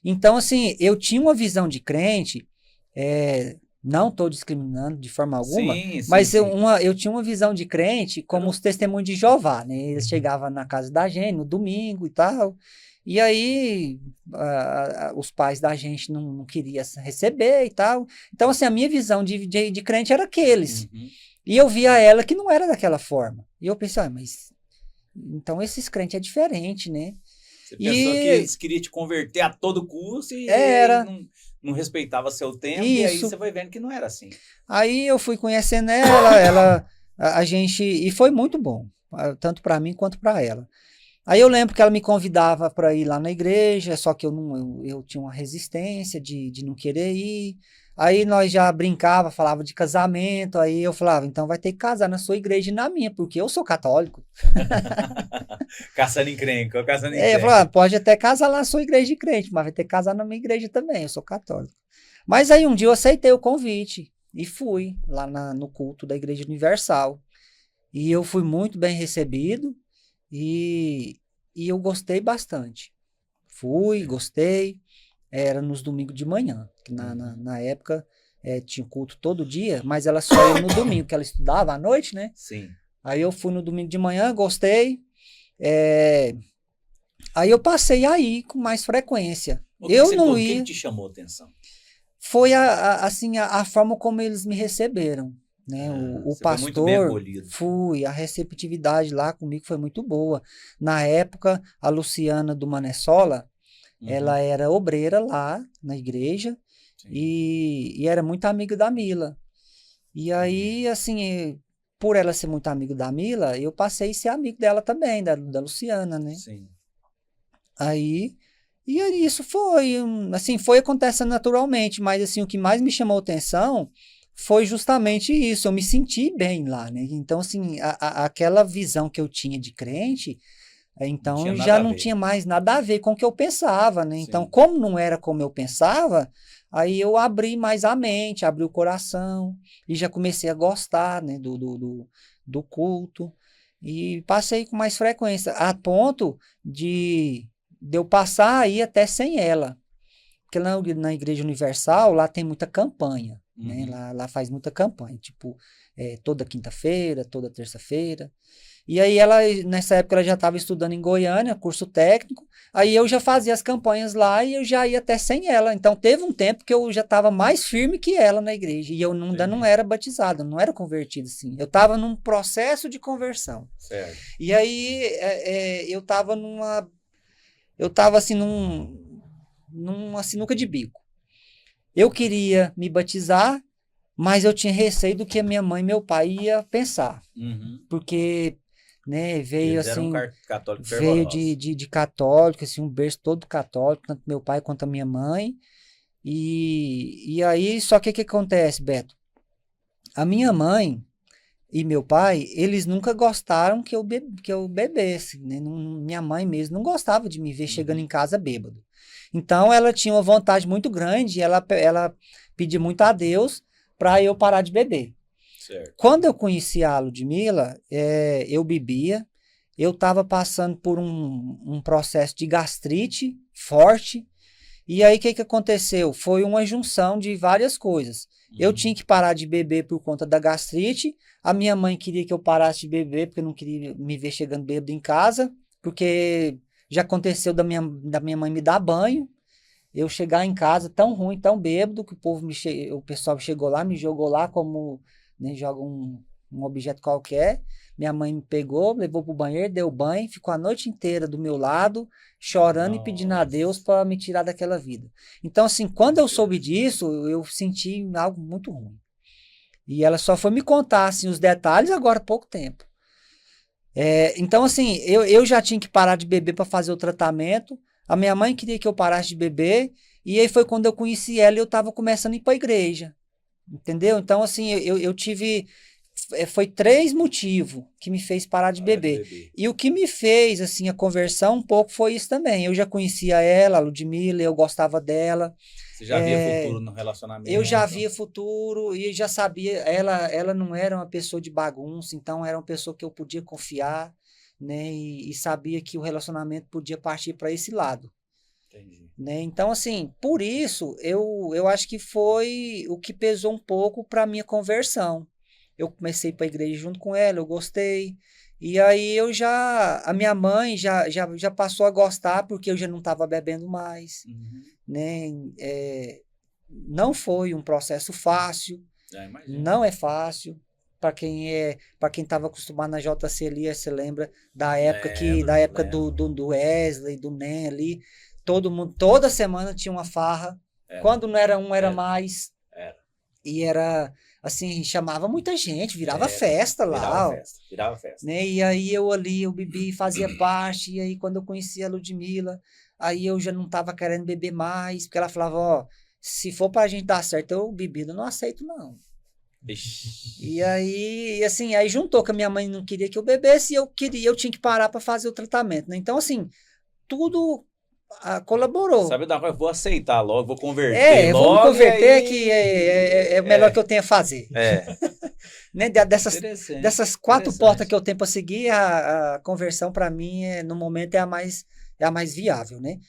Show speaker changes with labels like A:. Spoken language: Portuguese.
A: Então, assim, eu tinha uma visão de crente, não estou discriminando de forma alguma,
B: Sim, sim,
A: mas eu,
B: sim.
A: eu tinha uma visão de crente como os testemunhos de Jeová, né? Eles chegavam na casa da gente no domingo e tal, e aí os pais da gente não queriam receber e tal. Então, assim, a minha visão de crente era aqueles.
B: Uhum.
A: E eu via ela que não era daquela forma. E eu pensei, mas então esses crentes é diferente, né?
B: Você pensou que
A: E
B: eles queriam te converter a todo custo e aí
A: era
B: não respeitava seu tempo, e aí você
A: isso.
B: foi vendo que não era assim.
A: Aí eu fui conhecendo ela, a gente, e foi muito bom, tanto para mim quanto para ela. Aí eu lembro que ela me convidava para ir lá na igreja, só que eu não, eu tinha uma resistência de não querer ir. Aí nós já brincava, falava de casamento, aí eu falava, então vai ter que casar na sua igreja e na minha, porque eu sou católico.
B: Caçando encrenca, caçando
A: Eu falava,
B: encrenca.
A: pode até casar lá na sua igreja de crente, mas vai ter que casar na minha igreja também, eu sou católico. Mas aí um dia eu aceitei o convite e fui lá no culto da Igreja Universal. E eu fui muito bem recebido e, e eu gostei bastante. Fui,
B: Certo.
A: gostei. Era nos domingos de manhã, que
B: Uhum.
A: na época tinha culto todo dia, mas ela só ia no domingo, que ela estudava à noite, né?
B: Sim.
A: Aí eu fui no domingo de manhã, gostei. é, Aí eu passei aí com mais frequência.
B: O que que
A: Eu
B: você
A: não
B: gostou? O que que
A: ia.
B: te chamou a atenção?
A: Foi assim, a forma como eles me receberam, né?
B: Ah,
A: O
B: você foi muito bem
A: pastor,
B: acolhido.
A: a receptividade lá comigo foi muito boa. Na época, a Luciana do Manessola, ela
B: Uhum.
A: era obreira lá na igreja
B: Sim.
A: e era muito amiga da Mila. E aí, assim, por ela ser muito amiga da Mila, eu passei a ser amigo dela também, da Luciana, né?
B: Sim.
A: Aí, e aí isso foi, assim, foi acontecendo naturalmente, mas assim, o que mais me chamou atenção foi justamente isso, eu me senti bem lá, né? Então, assim, aquela visão que eu tinha de crente,
B: Não tinha
A: então já
B: nada a
A: não
B: ver.
A: tinha mais nada a ver com o que eu pensava, né? Então,
B: Sim.
A: como não era como eu pensava, aí eu abri mais a mente, abri o coração e já comecei a gostar, né, do culto e passei com mais frequência, a ponto de eu passar aí até sem ela. Porque lá na Igreja Universal, lá tem muita campanha, né?
B: Uhum.
A: Lá faz muita campanha, tipo, toda quinta-feira, toda terça-feira. E aí ela, nessa época, ela já estava estudando em Goiânia, curso técnico. Aí eu já fazia as campanhas lá e eu já ia até sem ela. Então teve um tempo que eu já estava mais firme que ela na igreja. E eu ainda não
B: Entendi.
A: era batizado, não era convertido assim. Eu estava num processo de conversão.
B: Certo.
A: E aí eu estava assim numa sinuca de bico. Eu queria me batizar, mas eu tinha receio do que a minha mãe e meu pai ia pensar,
B: Uhum.
A: porque, né, veio
B: Eles eram
A: assim,
B: católicos
A: veio
B: fervorosos.
A: de católico, assim, um berço todo católico, tanto meu pai quanto a minha mãe. E aí, só que o que acontece, Beto? A minha mãe e meu pai, eles nunca gostaram que eu bebesse, né? Minha mãe mesmo não gostava de me ver chegando
B: Uhum.
A: em casa bêbado. Então, ela tinha uma vontade muito grande, ela pedia muito a Deus para eu parar de beber.
B: Certo.
A: Quando eu conheci a Ludmilla, eu bebia, eu estava passando por um processo de gastrite forte, e aí o que, que aconteceu? Foi uma junção de várias coisas. Eu
B: Uhum.
A: tinha que parar de beber por conta da gastrite, a minha mãe queria que eu parasse de beber, porque não queria me ver chegando bêbado em casa, porque já aconteceu da minha mãe me dar banho, eu chegar em casa tão ruim, tão bêbado, que o pessoal chegou lá, me jogou lá como, né, joga um objeto qualquer. Minha mãe me pegou, levou pro banheiro, deu banho, ficou a noite inteira do meu lado, chorando e pedindo a Deus
B: Nossa.
A: para me tirar daquela vida. Então, assim, quando eu soube
B: Tristeza.
A: disso, eu senti algo muito ruim. E ela só foi me contar, assim, os detalhes agora há pouco tempo. Então, assim, eu já tinha que parar de beber para fazer o tratamento. A minha mãe queria que eu parasse de beber. E aí foi quando eu conheci ela e eu estava começando a ir para a igreja. Entendeu? Então, assim, eu tive. Foi três motivos que me fez parar de
B: Parar de
A: beber.
B: beber.
A: E o que me fez, assim, a conversão um pouco foi isso também. Eu já conhecia ela, a Ludmilla, eu gostava dela.
B: Você já via
A: É,
B: futuro no
A: eu já
B: relacionamento?
A: via futuro e já sabia, ela não era uma pessoa de bagunça, então era uma pessoa que eu podia confiar, né? E sabia que o relacionamento podia partir para esse lado.
B: Entendi.
A: né? Então, assim, por isso, eu acho que foi o que pesou um pouco para minha conversão. Eu comecei para a igreja junto com ela, eu gostei. E aí a minha mãe já passou a gostar porque eu já não estava bebendo mais,
B: Uhum.
A: né? Não foi um processo fácil,
B: Imagina.
A: não é fácil. Para quem estava acostumado na JC ali, você lembra da época
B: Lembro.
A: do Wesley, do Nen ali, todo mundo, toda semana tinha uma farra. Quando não era um, era mais.
B: Era.
A: E era assim, chamava muita gente, virava festa lá.
B: Virava festa.
A: Né? E aí eu bebi, fazia parte, e aí quando eu conheci a Ludmilla, aí eu já não estava querendo beber mais, porque ela falava, ó, se for pra gente dar certo, eu bebida não aceito não.
B: Ixi.
A: E aí, assim, aí juntou que a minha mãe não queria que eu bebesse e eu tinha que parar para fazer o tratamento, né? Então, assim, tudo colaborou.
B: Sabe da coisa? Vou aceitar logo, vou converter logo.
A: Vamos converter
B: aí...
A: que é o melhor que eu tenho a fazer. Né? Dessas 4 portas que eu tenho para seguir, a conversão para mim, no momento, é a mais viável, né?